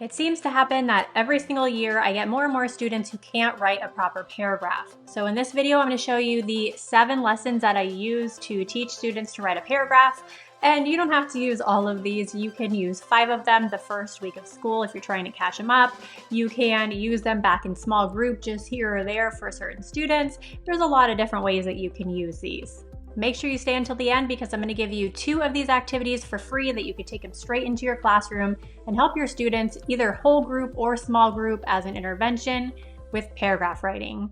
It seems to happen that every single year I get more and more students who can't write a proper paragraph. So in this video, I'm going to show you the 7 lessons that I use to teach students to write a paragraph. And you don't have to use all of these. You can use 5 of them the first week of school if you're trying to catch them up. You can use them back in small group just here or there for certain students. There's a lot of different ways that you can use these. Make sure you stay until the end because I'm going to give you 2 of these activities for free that you could take them straight into your classroom and help your students, either whole group or small group, as an intervention with paragraph writing.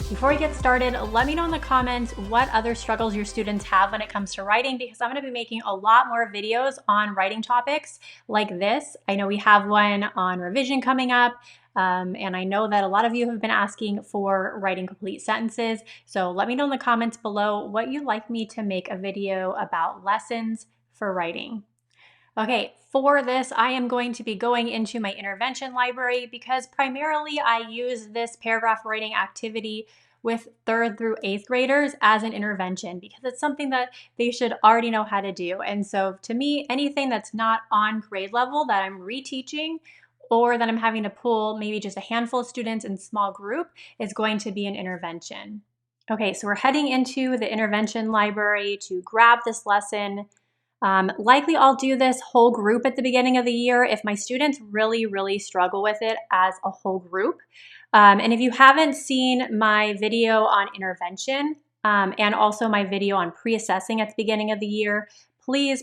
Before we get started, let me know in the comments what other struggles your students have when it comes to writing, because I'm going to be making a lot more videos on writing topics like this. I know we have one on revision coming up, and I know that a lot of you have been asking for writing complete sentences. So let me know in the comments below what you'd like me to make a video about lessons for writing. Okay, for this, I am going to be going into my intervention library because primarily I use this paragraph writing activity with 3rd through 8th graders as an intervention because it's something that they should already know how to do. And so to me, anything that's not on grade level that I'm reteaching or that I'm having to pull maybe just a handful of students in small group is going to be an intervention. Okay, so we're heading into the intervention library to grab this lesson. Likely I'll do this whole group at the beginning of the year if my students really struggle with it as a whole group. And if you haven't seen my video on intervention and also my video on pre-assessing at the beginning of the year, please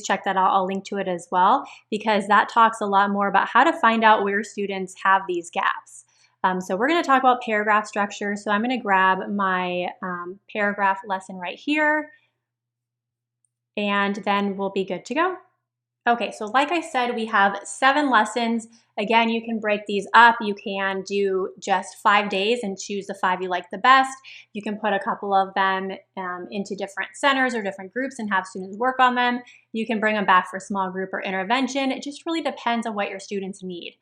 check that out. I'll link to it as well because that talks a lot more about how to find out where students have these gaps. So we're going to talk about paragraph structure. So I'm going to grab my paragraph lesson right here, and then we'll be good to go. Okay, so like I said, we have 7 lessons. Again, you can break these up. You can do just 5 days and choose the 5 you like the best. You can put a couple of them into different centers or different groups and have students work on them. You can bring them back for small group or intervention. It just really depends on what your students need.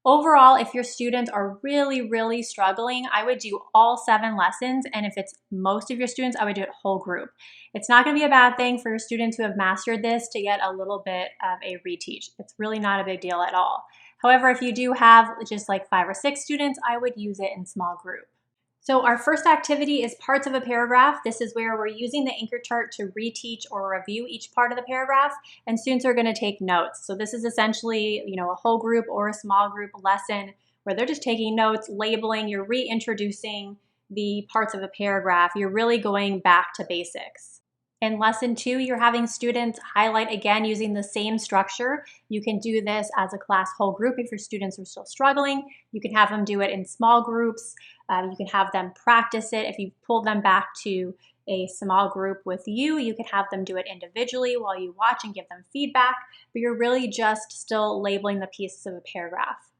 Overall, if your students are really struggling, I would do all 7 lessons. And if it's most of your students, I would do it whole group. It's not going to be a bad thing for your students who have mastered this to get a little bit of a reteach. It's really not a big deal at all. However, if you do have just like 5 or 6 students, I would use it in small group. So our first activity is parts of a paragraph. This is where we're using the anchor chart to reteach or review each part of the paragraph, and students are going to take notes. So this is essentially, a whole group or a small group lesson where they're just taking notes, labeling, you're reintroducing the parts of a paragraph. You're really going back to basics. In lesson 2, you're having students highlight again using the same structure. You can do this as a class whole group if your students are still struggling. You can have them do it in small groups. You can have them practice it. If you pull them back to a small group with you, you can have them do it individually while you watch and give them feedback, but you're really just still labeling the pieces of a paragraph.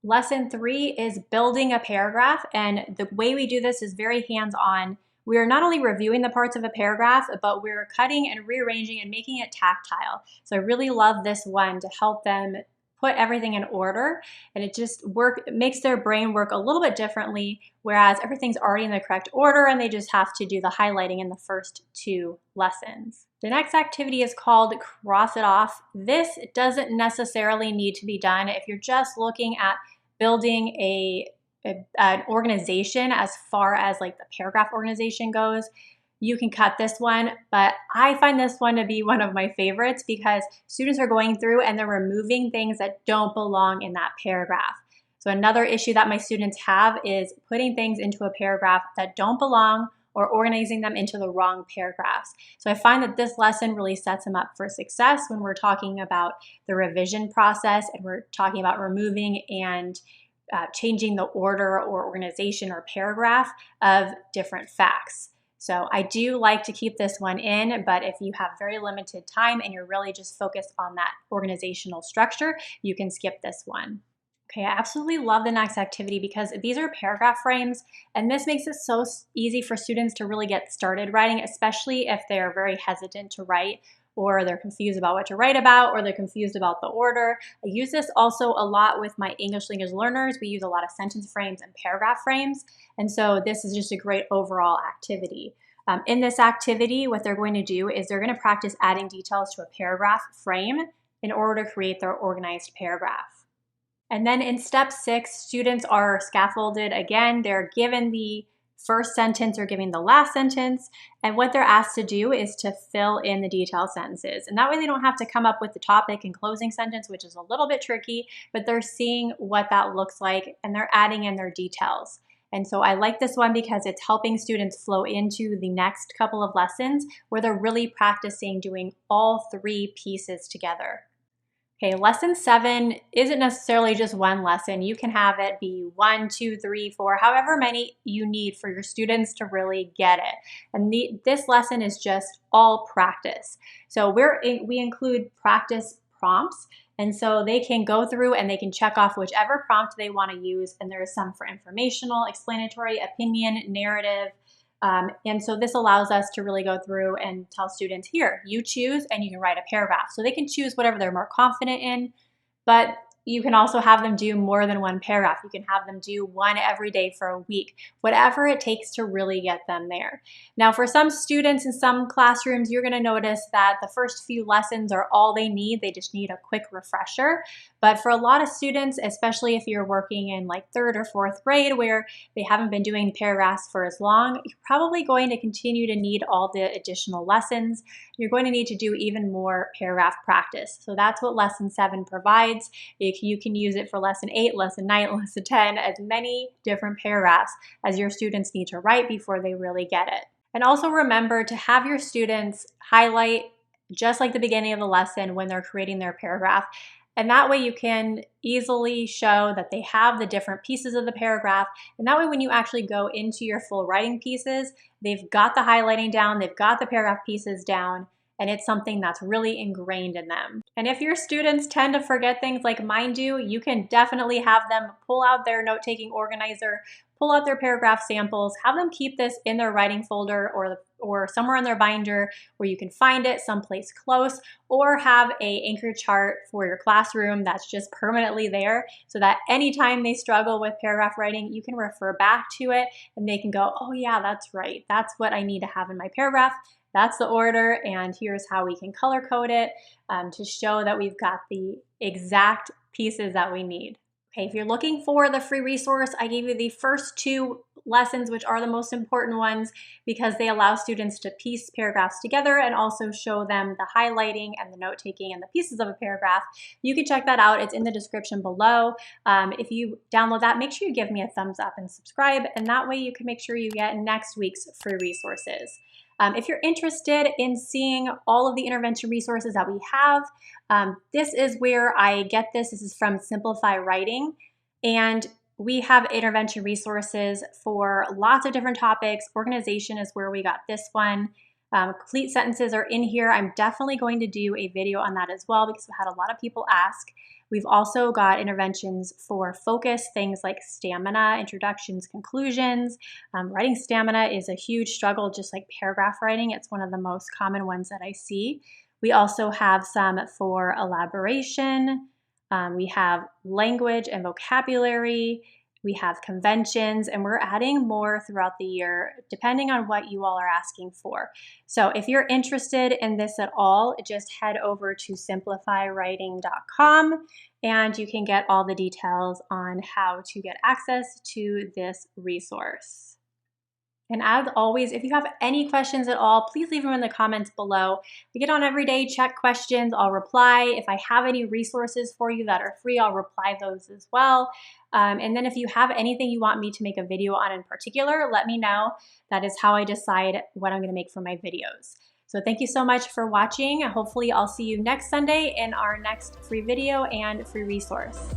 Lesson 3 is building a paragraph, and the way we do this is very hands-on. We are not only reviewing the parts of a paragraph, but we're cutting and rearranging and making it tactile. So I really love this one to help them put everything in order, and it makes their brain work a little bit differently, whereas everything's already in the correct order and they just have to do the highlighting in the first 2 lessons. The next activity is called Cross It Off. This doesn't necessarily need to be done if you're just looking at building an organization as far as like the paragraph organization goes. You can cut this one, but I find this one to be one of my favorites because students are going through and they're removing things that don't belong in that paragraph. So another issue that my students have is putting things into a paragraph that don't belong or organizing them into the wrong paragraphs. So I find that this lesson really sets them up for success when we're talking about the revision process and we're talking about removing and changing the order or organization or paragraph of different facts. So I do like to keep this one in, but if you have very limited time and you're really just focused on that organizational structure, you can skip this one. Okay, I absolutely love the next activity because these are paragraph frames, and this makes it so easy for students to really get started writing, especially if they're very hesitant to write or they're confused about what to write about, or they're confused about the order. I use this also a lot with my English language learners. We use a lot of sentence frames and paragraph frames. And so this is just a great overall activity. In this activity, what they're going to do is they're going to practice adding details to a paragraph frame in order to create their organized paragraph. And then in step 6, students are scaffolded again. They're given the first sentence or giving the last sentence, and what they're asked to do is to fill in the detailed sentences. And that way they don't have to come up with the topic and closing sentence, which is a little bit tricky, but they're seeing what that looks like and they're adding in their details. And so I like this one because it's helping students flow into the next couple of lessons where they're really practicing doing all 3 pieces together. Okay, lesson 7 isn't necessarily just one lesson. You can have it be 1, 2, 3, 4, however many you need for your students to really get it. And this lesson is just all practice. So we include practice prompts, and so they can go through and they can check off whichever prompt they want to use. And there is some for informational, explanatory, opinion, narrative. And so this allows us to really go through and tell students, here, you choose and you can write a paragraph. So they can choose whatever they're more confident in, but you can also have them do more than one paragraph. You can have them do one every day for a week, whatever it takes to really get them there. Now, for some students in some classrooms, you're going to notice that the first few lessons are all they need. They just need a quick refresher. But for a lot of students, especially if you're working in like 3rd or 4th grade where they haven't been doing paragraphs for as long, you're probably going to continue to need all the additional lessons. You're going to need to do even more paragraph practice. So that's what lesson 7 provides. You can use it for lesson 8, lesson 9, lesson 10, as many different paragraphs as your students need to write before they really get it. And also remember to have your students highlight just like the beginning of the lesson when they're creating their paragraph. And that way you can easily show that they have the different pieces of the paragraph. And that way when you actually go into your full writing pieces, they've got the highlighting down, they've got the paragraph pieces down, and it's something that's really ingrained in them. And if your students tend to forget things like mine do, you can definitely have them pull out their note-taking organizer, pull out their paragraph samples, have them keep this in their writing folder or somewhere in their binder where you can find it someplace close, or have a anchor chart for your classroom that's just permanently there so that anytime they struggle with paragraph writing, you can refer back to it and they can go, oh yeah, that's right. That's what I need to have in my paragraph. That's the order, and here's how we can color code it to show that we've got the exact pieces that we need. Okay, if you're looking for the free resource, I gave you the first 2 lessons, which are the most important ones because they allow students to piece paragraphs together and also show them the highlighting and the note-taking and the pieces of a paragraph. You can check that out. It's in the description below. If you download that, make sure you give me a thumbs up and subscribe, and that way you can make sure you get next week's free resources. If you're interested in seeing all of the intervention resources that we have, this is where I get this. This is from Simplify Writing, and we have intervention resources for lots of different topics. Organization is where we got this one. Complete sentences are in here. I'm definitely going to do a video on that as well because I've had a lot of people ask. We've also got interventions for focus, things like stamina, introductions, conclusions. Writing stamina is a huge struggle, just like paragraph writing. It's one of the most common ones that I see. We also have some for elaboration. We have language and vocabulary. We have conventions, and we're adding more throughout the year depending on what you all are asking for. So if you're interested in this at all, just head over to simplifywriting.com and you can get all the details on how to get access to this resource. And as always, if you have any questions at all, please leave them in the comments below. We get on every day, check questions, I'll reply. If I have any resources for you that are free, I'll reply those as well. And then if you have anything you want me to make a video on in particular, let me know. That is how I decide what I'm gonna make for my videos. So thank you so much for watching. Hopefully I'll see you next Sunday in our next free video and free resource.